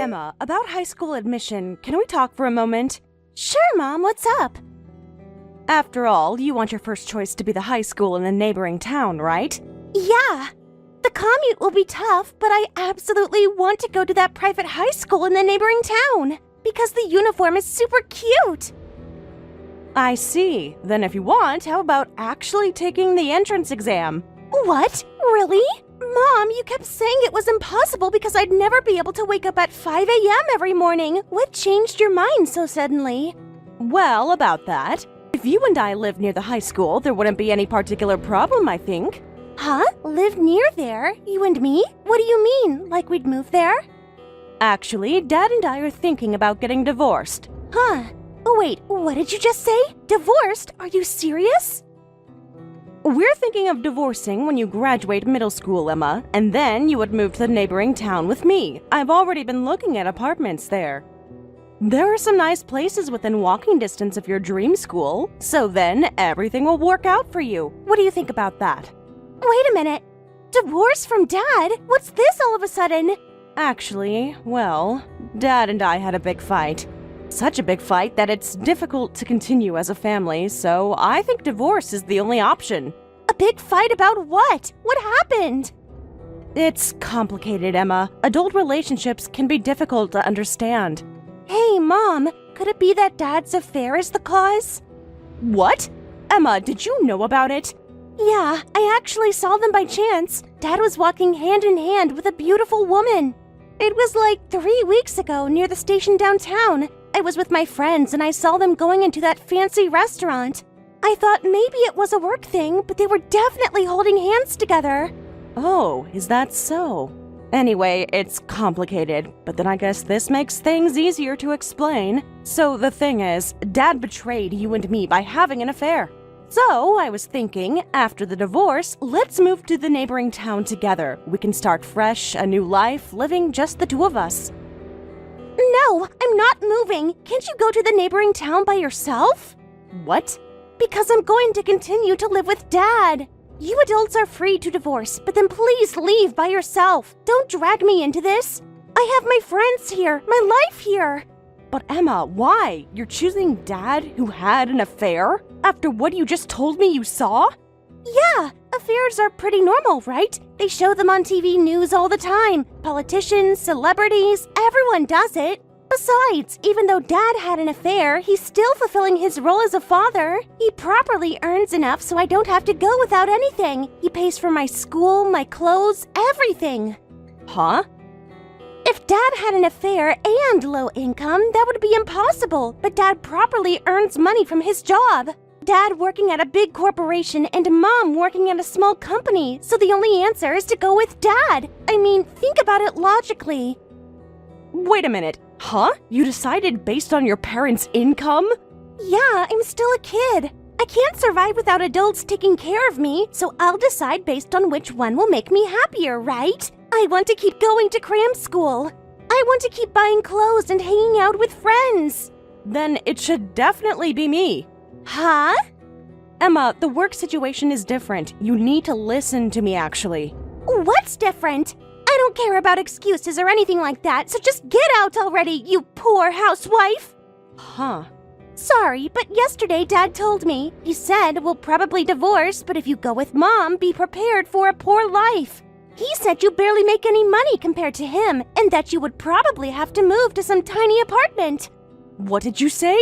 Hey, Emma, about high school admission, can we talk for a moment? Sure, Mom, what's up? After all, you want your first choice to be the high school in a neighboring town, right? Yeah. The commute will be tough, but I absolutely want to go to that private high school in the neighboring town because the uniform is super cute. I see. Then if you want, how about actually taking the entrance exam? What? Really? Mom, you kept saying it was impossible because I'd never be able to wake up at 5 a.m. every morning. What changed your mind so suddenly? Well, about that. If you and I lived near the high school, there wouldn't be any particular problem, I think. Huh? Live near there? You and me? What do you mean? Like we'd move there? Actually, Dad and I are thinking about getting divorced. Huh? Oh, wait, what did you just say? Divorced? Are you serious? We're thinking of divorcing when you graduate middle school, Emma, and then you would move to the neighboring town with me. I've already been looking at apartments there. There are some nice places within walking distance of your dream school, so then everything will work out for you. What do you think about that? Wait a minute. Divorce from Dad? What's this all of a sudden? Actually, well, Dad and I had a big fight. Such a big fight that it's difficult to continue as a family, so I think divorce is the only option. A big fight about what? What happened? It's complicated, Emma. Adult relationships can be difficult to understand. Hey, Mom, could it be that Dad's affair is the cause? What? Emma, did you know about it? Yeah, I actually saw them by chance. Dad was walking hand in hand with a beautiful woman. It was like 3 weeks ago near the station downtown. I was with my friends and I saw them going into that fancy restaurant. I thought maybe it was a work thing, but they were definitely holding hands together. Oh, is that so? Anyway, it's complicated, but then I guess this makes things easier to explain. So the thing is, Dad betrayed you and me by having an affair. So I was thinking, after the divorce, let's move to the neighboring town together. We can start fresh, a new life, living just the two of us. No, I'm not moving. Can't you go to the neighboring town by yourself? What? Because I'm going to continue to live with Dad. You adults are free to divorce, but then please leave by yourself. Don't drag me into this. I have my friends here, my life here. But Emma, why? You're choosing Dad who had an affair? After what you just told me you saw? Yeah, affairs are pretty normal, right? They show them on TV news all the time. Politicians, celebrities, everyone does it. Besides, even though Dad had an affair, he's still fulfilling his role as a father. He properly earns enough so I don't have to go without anything. He pays for my school, my clothes, everything. Huh? If Dad had an affair and low income, that would be impossible. But Dad properly earns money from his job. Dad working at a big corporation and Mom working at a small company, so the only answer is to go with Dad. I mean, think about it logically. Wait a minute. Huh? You decided based on your parents' income? Yeah, I'm still a kid. I can't survive without adults taking care of me, so I'll decide based on which one will make me happier, right? I want to keep going to cram school. I want to keep buying clothes and hanging out with friends. Then it should definitely be me. Huh? Emma, the work situation is different. You need to listen to me, actually. What's different? I don't care about excuses or anything like that, so just get out already, you poor housewife! Huh. Sorry, but yesterday Dad told me. He said we'll probably divorce, but if you go with Mom, be prepared for a poor life. He said you barely make any money compared to him, and that you would probably have to move to some tiny apartment. What did you say?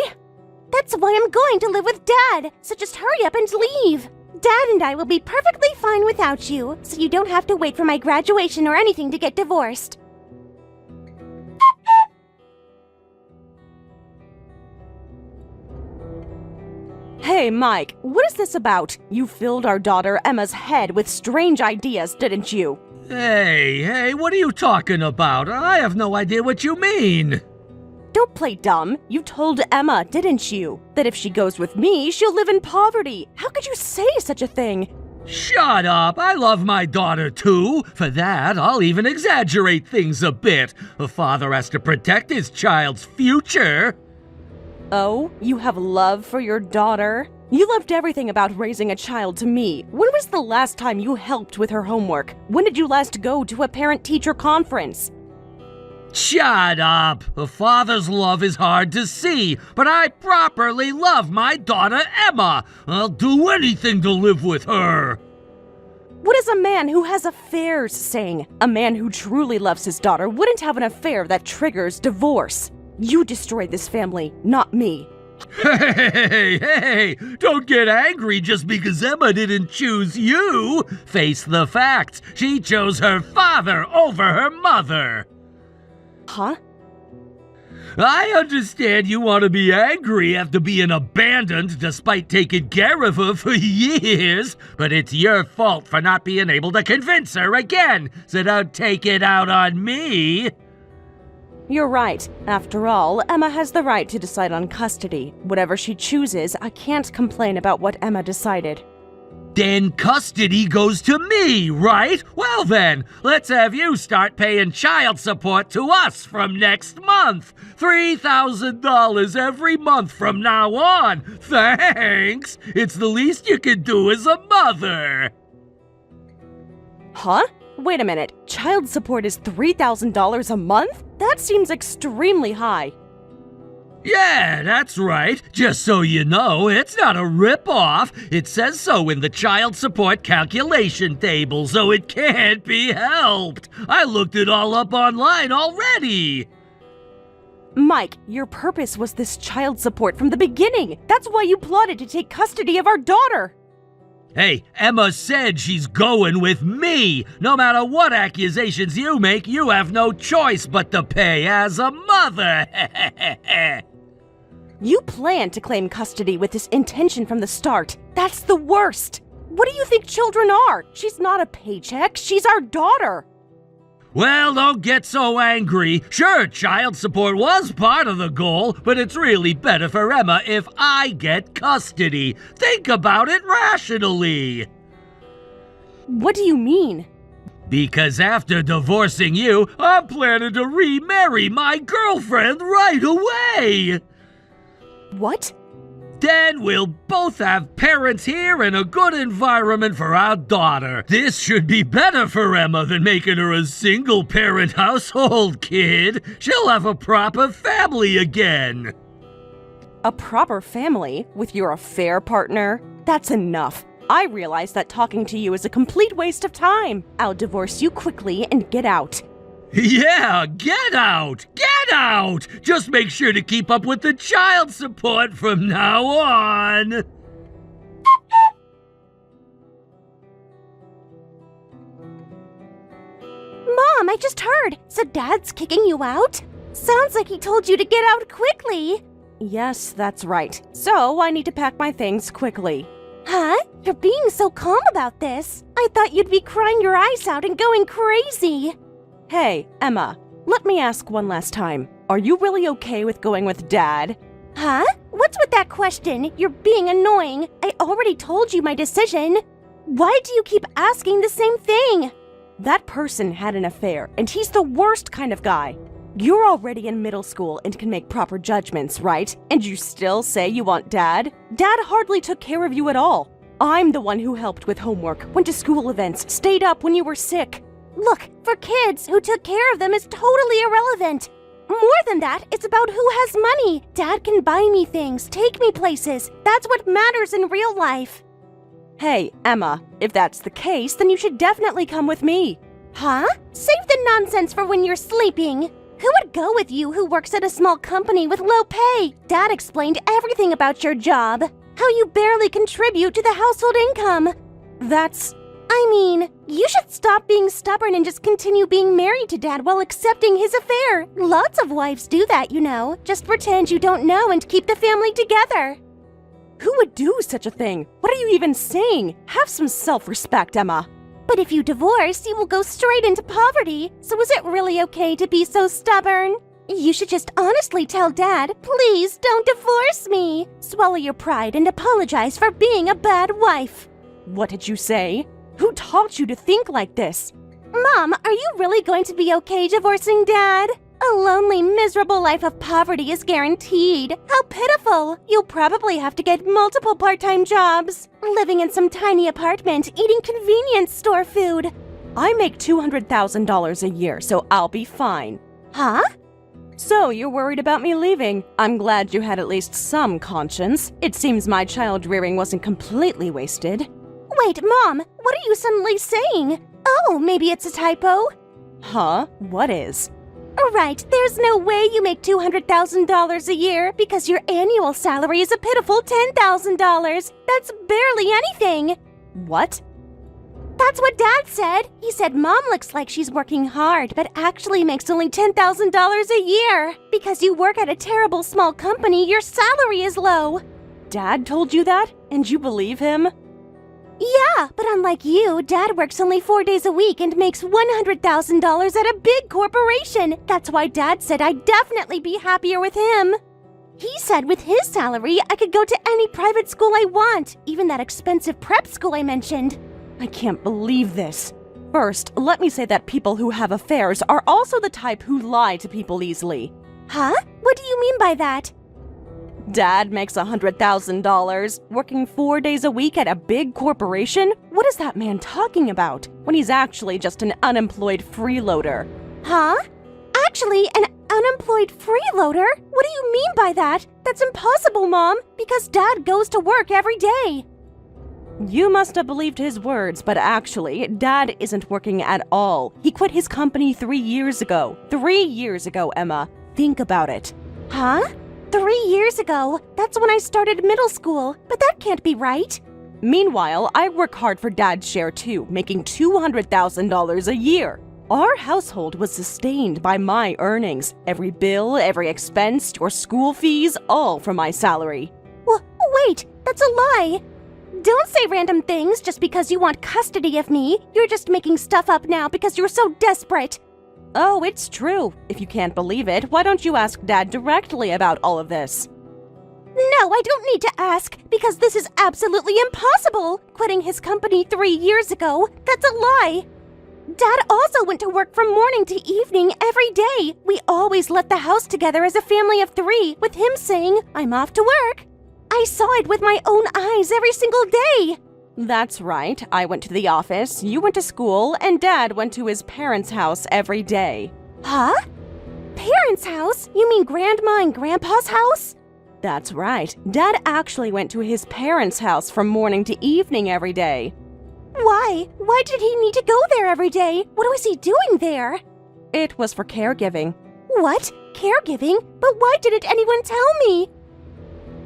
That's why I'm going to live with Dad, so just hurry up and leave. Dad and I will be perfectly fine without you, so you don't have to wait for my graduation or anything to get divorced. Hey, Mike, what is this about? You filled our daughter Emma's head with strange ideas, didn't you? Hey, what are you talking about? I have no idea what you mean. Don't play dumb. You told Emma, didn't you, that if she goes with me, she'll live in poverty. How could you say such a thing? Shut up. I love my daughter, too. For that, I'll even exaggerate things a bit. A father has to protect his child's future. Oh, you have love for your daughter? You left everything about raising a child to me. When was the last time you helped with her homework? When did you last go to a parent-teacher conference? Shut up! A father's love is hard to see, but I properly love my daughter Emma. I'll do anything to live with her. What is a man who has affairs saying? A man who truly loves his daughter wouldn't have an affair that triggers divorce. You destroyed this family, not me. Hey, don't get angry just because Emma didn't choose you. Face the facts. She chose her father over her mother. Huh? I understand you want to be angry after being abandoned despite taking care of her for years, but it's your fault for not being able to convince her again, so don't take it out on me. You're right. After all, Emma has the right to decide on custody. Whatever she chooses, I can't complain about what Emma decided. Then custody goes to me, right? Well then, let's have you start paying child support to us from next month. $3,000 every month from now on. Thanks! It's the least you can do as a mother. Huh? Wait a minute. Child support is $3,000 a month? That seems extremely high. Yeah, that's right. Just so you know, it's not a rip-off. It says so in the child support calculation table, so it can't be helped. I looked it all up online already. Mike, your purpose was this child support from the beginning. That's why you plotted to take custody of our daughter. Hey, Emma said she's going with me. No matter what accusations you make, you have no choice but to pay as a mother. You planned to claim custody with this intention from the start. That's the worst. What do you think children are? She's not a paycheck. She's our daughter. Well, don't get so angry. Sure, child support was part of the goal, but it's really better for Emma if I get custody. Think about it rationally. What do you mean? Because after divorcing you, I'm planning to remarry my girlfriend right away. What? Then we'll both have parents here and a good environment for our daughter. This should be better for Emma than making her a single-parent household kid. She'll have a proper family again. A proper family with your affair partner? That's enough. I realize that talking to you is a complete waste of time. I'll divorce you quickly and get out. Yeah, get out! Get out! Just make sure to keep up with the child support from now on. Mom, I just heard. So Dad's kicking you out? Sounds like he told you to get out quickly. Yes, that's right. So I need to pack my things quickly. Huh? You're being so calm about this. I thought you'd be crying your eyes out and going crazy. Hey, Emma, let me ask one last time. Are you really okay with going with Dad? Huh? What's with that question? You're being annoying. I already told you my decision. Why do you keep asking the same thing? That person had an affair, and he's the worst kind of guy. You're already in middle school and can make proper judgments, right? And you still say you want Dad? Dad hardly took care of you at all. I'm the one who helped with homework, went to school events, stayed up when you were sick. Look, for kids, who took care of them is totally irrelevant. More than that, it's about who has money. Dad can buy me things, take me places. That's what matters in real life. Hey, Emma, if that's the case, then you should definitely come with me. Huh? Save the nonsense for when you're sleeping. Who would go with you who works at a small company with low pay? Dad explained everything about your job. How you barely contribute to the household income. You should stop being stubborn and just continue being married to Dad while accepting his affair. Lots of wives do that, you know. Just pretend you don't know and keep the family together. Who would do such a thing? What are you even saying? Have some self-respect, Emma. But if you divorce, you will go straight into poverty. So is it really okay to be so stubborn? You should just honestly tell Dad, please don't divorce me. Swallow your pride and apologize for being a bad wife. What did you say? Who taught you to think like this? Mom, are you really going to be okay divorcing Dad? A lonely, miserable life of poverty is guaranteed. How pitiful! You'll probably have to get multiple part-time jobs, living in some tiny apartment, eating convenience store food. I make $200,000 a year, so I'll be fine. Huh? So, you're worried about me leaving. I'm glad you had at least some conscience. It seems my child rearing wasn't completely wasted. Wait, Mom, what are you suddenly saying? Oh, maybe it's a typo? Huh? What is? Right, there's no way you make $200,000 a year because your annual salary is a pitiful $10,000. That's barely anything. What? That's what Dad said. He said Mom looks like she's working hard, but actually makes only $10,000 a year. Because you work at a terrible small company, your salary is low. Dad told you that? And you believe him? Yeah, but unlike you, Dad works only 4 days a week and makes $100,000 at a big corporation. That's why Dad said I'd definitely be happier with him. He said with his salary, I could go to any private school I want, even that expensive prep school I mentioned. I can't believe this. First, let me say that people who have affairs are also the type who lie to people easily. Huh? What do you mean by that? Dad makes $100,000, working 4 days a week at a big corporation? What is that man talking about when he's actually just an unemployed freeloader? Huh? Actually, an unemployed freeloader? What do you mean by that? That's impossible, Mom, because Dad goes to work every day. You must have believed his words, but actually, Dad isn't working at all. He quit his company 3 years ago. 3 years ago, Emma. Think about it. Huh? 3 years ago? That's when I started middle school, but that can't be right. Meanwhile, I work hard for Dad's share too, making $200,000 a year. Our household was sustained by my earnings. Every bill, every expense, your school fees, all from my salary. Wait, that's a lie. Don't say random things just because you want custody of me. You're just making stuff up now because you're so desperate. Oh, it's true. If you can't believe it, why don't you ask Dad directly about all of this? No, I don't need to ask, because this is absolutely impossible. Quitting his company 3 years ago, that's a lie. Dad also went to work from morning to evening every day. We always left the house together as a family of 3, with him saying, I'm off to work. I saw it with my own eyes every single day. That's right. I went to the office, you went to school, and Dad went to his parents' house every day. Huh? Parents' house? You mean Grandma and Grandpa's house? That's right. Dad actually went to his parents' house from morning to evening every day. Why? Why did he need to go there every day? What was he doing there? It was for caregiving. What? Caregiving? But why didn't anyone tell me?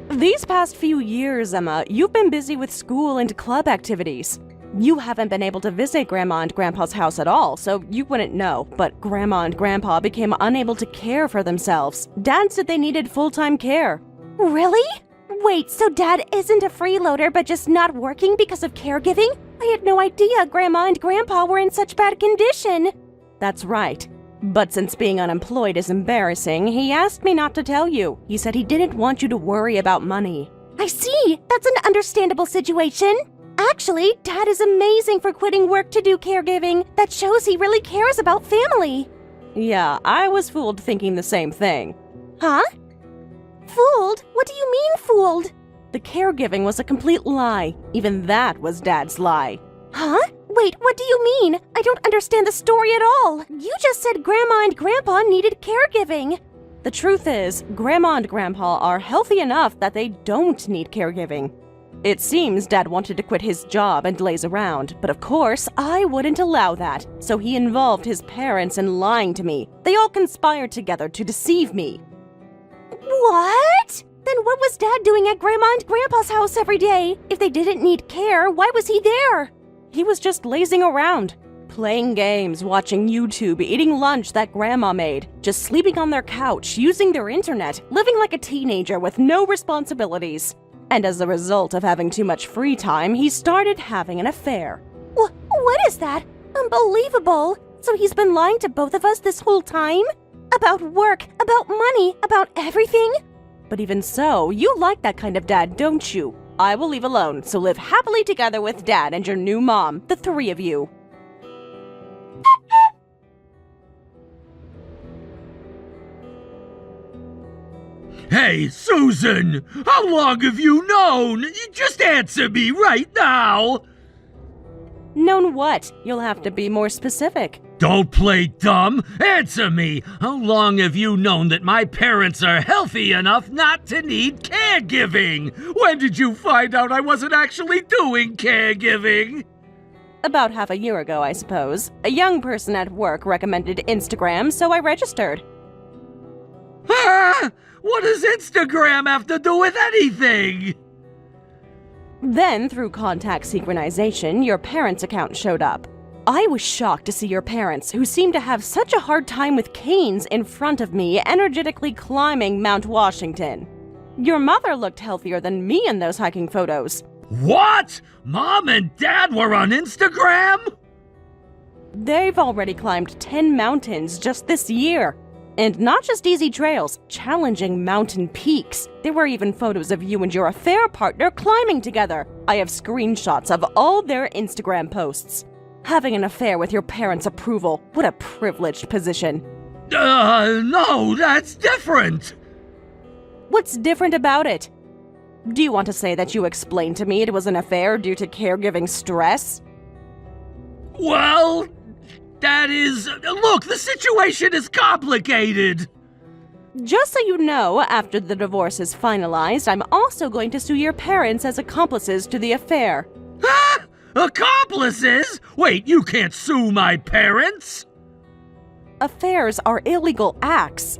These past few years, Emma, you've been busy with school and club activities. You haven't been able to visit Grandma and Grandpa's house at all, so you wouldn't know. But Grandma and Grandpa became unable to care for themselves. Dad said they needed full-time care. Really? Wait, so Dad isn't a freeloader but just not working because of caregiving? I had no idea Grandma and Grandpa were in such bad condition. That's right. But since being unemployed is embarrassing, he asked me not to tell you. He said he didn't want you to worry about money. I see. That's an understandable situation. Actually, Dad is amazing for quitting work to do caregiving. That shows he really cares about family. Yeah, I was fooled thinking the same thing. Huh? Fooled? What do you mean fooled? The caregiving was a complete lie. Even that was Dad's lie. Huh? Wait, what do you mean? I don't understand the story at all. You just said Grandma and Grandpa needed caregiving. The truth is, Grandma and Grandpa are healthy enough that they don't need caregiving. It seems Dad wanted to quit his job and laze around, but of course, I wouldn't allow that, so he involved his parents in lying to me. They all conspired together to deceive me. What? Then what was Dad doing at Grandma and Grandpa's house every day? If they didn't need care, why was he there? He was just lazing around, playing games, watching YouTube, eating lunch that Grandma made, just sleeping on their couch, using their internet, living like a teenager with no responsibilities. And as a result of having too much free time, he started having an affair. What is that? Unbelievable! So he's been lying to both of us this whole time? About work, about money, about everything? But even so, you like that kind of dad, don't you? I will leave alone, so live happily together with Dad and your new mom, the 3 of you. Hey, Susan! How long have you known? Just answer me right now! Known what? You'll have to be more specific. Don't play dumb. Answer me. How long have you known that my parents are healthy enough not to need caregiving? When did you find out I wasn't actually doing caregiving? About half a year ago, I suppose. A young person at work recommended Instagram, so I registered. Ah! What does Instagram have to do with anything? Then, through contact synchronization, your parents' account showed up. I was shocked to see your parents, who seemed to have such a hard time with canes, in front of me, energetically climbing Mount Washington. Your mother looked healthier than me in those hiking photos. What? Mom and Dad were on Instagram? They've already climbed 10 mountains just this year. And not just easy trails, challenging mountain peaks. There were even photos of you and your affair partner climbing together. I have screenshots of all their Instagram posts. Having an affair with your parents' approval, what a privileged position. No, that's different. What's different about it? Do you want to say that you explained to me it was an affair due to caregiving stress? Well, that is... Look, the situation is complicated. Just so you know, after the divorce is finalized, I'm also going to sue your parents as accomplices to the affair. Huh? Accomplices? Wait, you can't sue my parents? Affairs are illegal acts.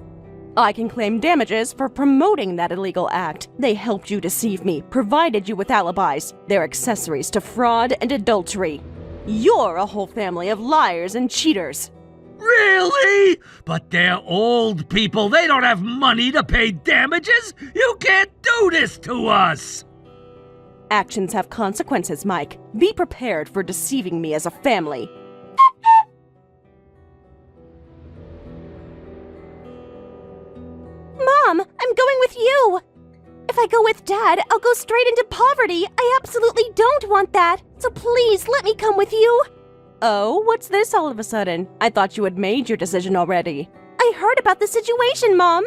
I can claim damages for promoting that illegal act. They helped you deceive me, provided you with alibis. They're accessories to fraud and adultery. You're a whole family of liars and cheaters. Really? But they're old people. They don't have money to pay damages. You can't do this to us. Actions have consequences, Mike. Be prepared for deceiving me as a family. Mom, I'm going with you! If I go with Dad, I'll go straight into poverty. I absolutely don't want that. So please, let me come with you. Oh, what's this all of a sudden? I thought you had made your decision already. I heard about the situation, Mom.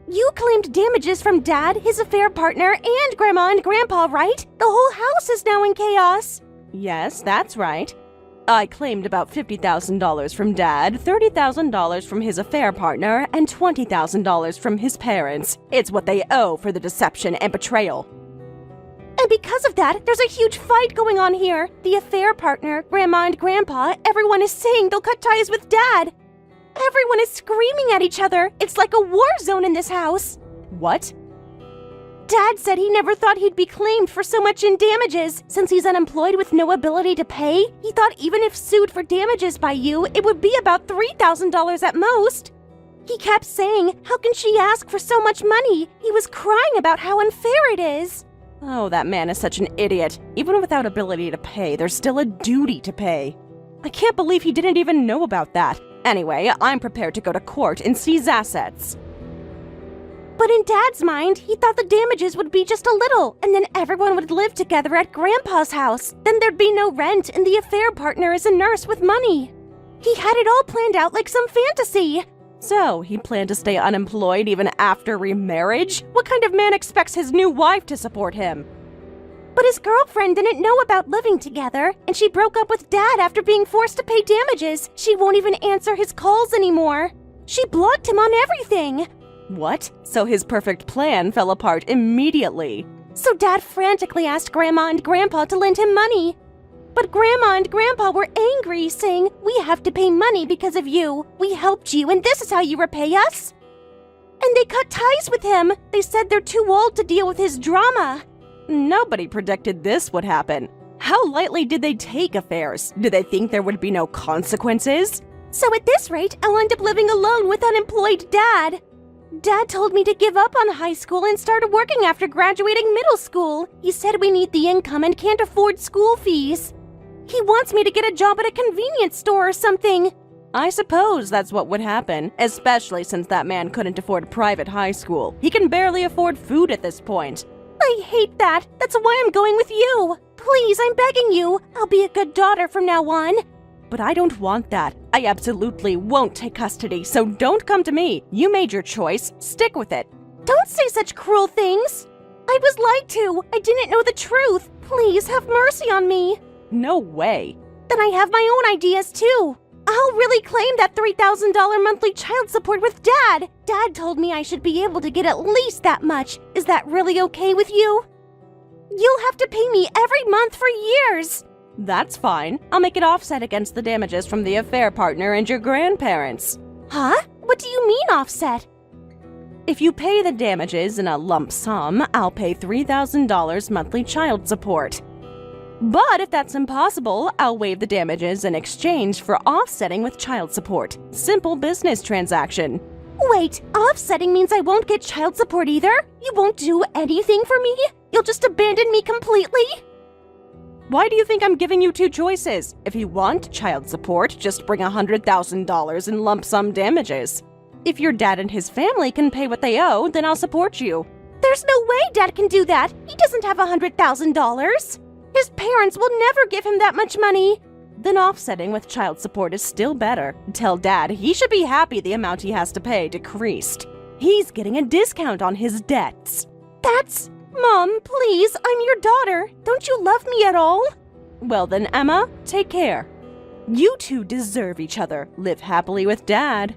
You claimed damages from Dad, his affair partner, and Grandma and Grandpa, right? The whole house is now in chaos. Yes, that's right. I claimed about $50,000 from Dad, $30,000 from his affair partner, and $20,000 from his parents. It's what they owe for the deception and betrayal. And because of that, there's a huge fight going on here. The affair partner, Grandma and Grandpa, everyone is saying they'll cut ties with Dad. Everyone is screaming at each other. It's like a war zone in this house. What? Dad said he never thought he'd be claimed for so much in damages. Since he's unemployed with no ability to pay, he thought even if sued for damages by you, it would be about $3,000 at most. He kept saying, how can she ask for so much money? He was crying about how unfair it is. Oh, that man is such an idiot. Even without ability to pay, there's still a duty to pay. I can't believe he didn't even know about that. Anyway, I'm prepared to go to court and seize assets. But in Dad's mind, he thought the damages would be just a little, and then everyone would live together at Grandpa's house. Then there'd be no rent, and the affair partner is a nurse with money. He had it all planned out like some fantasy. So, he planned to stay unemployed even after remarriage? What kind of man expects his new wife to support him? But his girlfriend didn't know about living together, and she broke up with Dad after being forced to pay damages. She won't even answer his calls anymore. She blocked him on everything. What? So his perfect plan fell apart immediately. So Dad frantically asked Grandma and Grandpa to lend him money. But Grandma and Grandpa were angry, saying, we have to pay money because of you. We helped you, and this is how you repay us. And they cut ties with him. They said they're too old to deal with his drama. Nobody predicted this would happen. How lightly did they take affairs? Did they think there would be no consequences? So at this rate, I'll end up living alone with unemployed Dad. Dad told me to give up on high school and start working after graduating middle school. He said we need the income and can't afford school fees. He wants me to get a job at a convenience store or something. I suppose that's what would happen, especially since that man couldn't afford private high school. He can barely afford food at this point. I hate that. That's why I'm going with you. Please, I'm begging you. I'll be a good daughter from now on. But I don't want that. I absolutely won't take custody, so don't come to me. You made your choice. Stick with it. Don't say such cruel things. I was lied to. I didn't know the truth. Please have mercy on me. No way. Then I have my own ideas too. I'll really claim that $3,000 monthly child support with Dad. Dad told me I should be able to get at least that much. Is that really okay with you? You'll have to pay me every month for years. That's fine. I'll make it offset against the damages from the affair partner and your grandparents. Huh? What do you mean offset? If you pay the damages in a lump sum, I'll pay $3,000 monthly child support. But if that's impossible, I'll waive the damages in exchange for offsetting with child support. Simple business transaction. Wait, offsetting means I won't get child support either? You won't do anything for me? You'll just abandon me completely? Why do you think I'm giving you two choices? If you want child support, just bring $100,000 in lump sum damages. If your dad and his family can pay what they owe, then I'll support you. There's no way Dad can do that. He doesn't have $100,000. His parents will never give him that much money. Then offsetting with child support is still better. Tell Dad he should be happy the amount he has to pay decreased. He's getting a discount on his debts. That's... Mom, please, I'm your daughter. Don't you love me at all? Well then, Emma, take care. You two deserve each other. Live happily with Dad.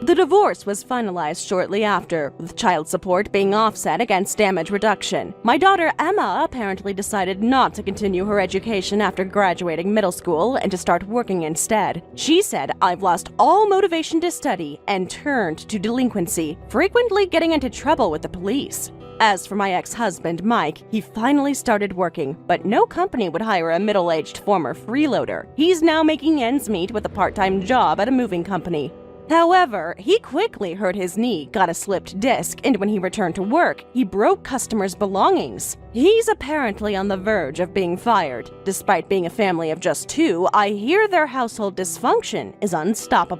The divorce was finalized shortly after, with child support being offset against damage reduction. My daughter Emma apparently decided not to continue her education after graduating middle school and to start working instead. She said, "I've lost all motivation to study," and turned to delinquency, frequently getting into trouble with the police. As for my ex-husband, Mike, he finally started working, but no company would hire a middle-aged former freeloader. He's now making ends meet with a part-time job at a moving company. However, he quickly hurt his knee, got a slipped disc, and when he returned to work, he broke customers' belongings. He's apparently on the verge of being fired. Despite being a family of just two, I hear their household dysfunction is unstoppable.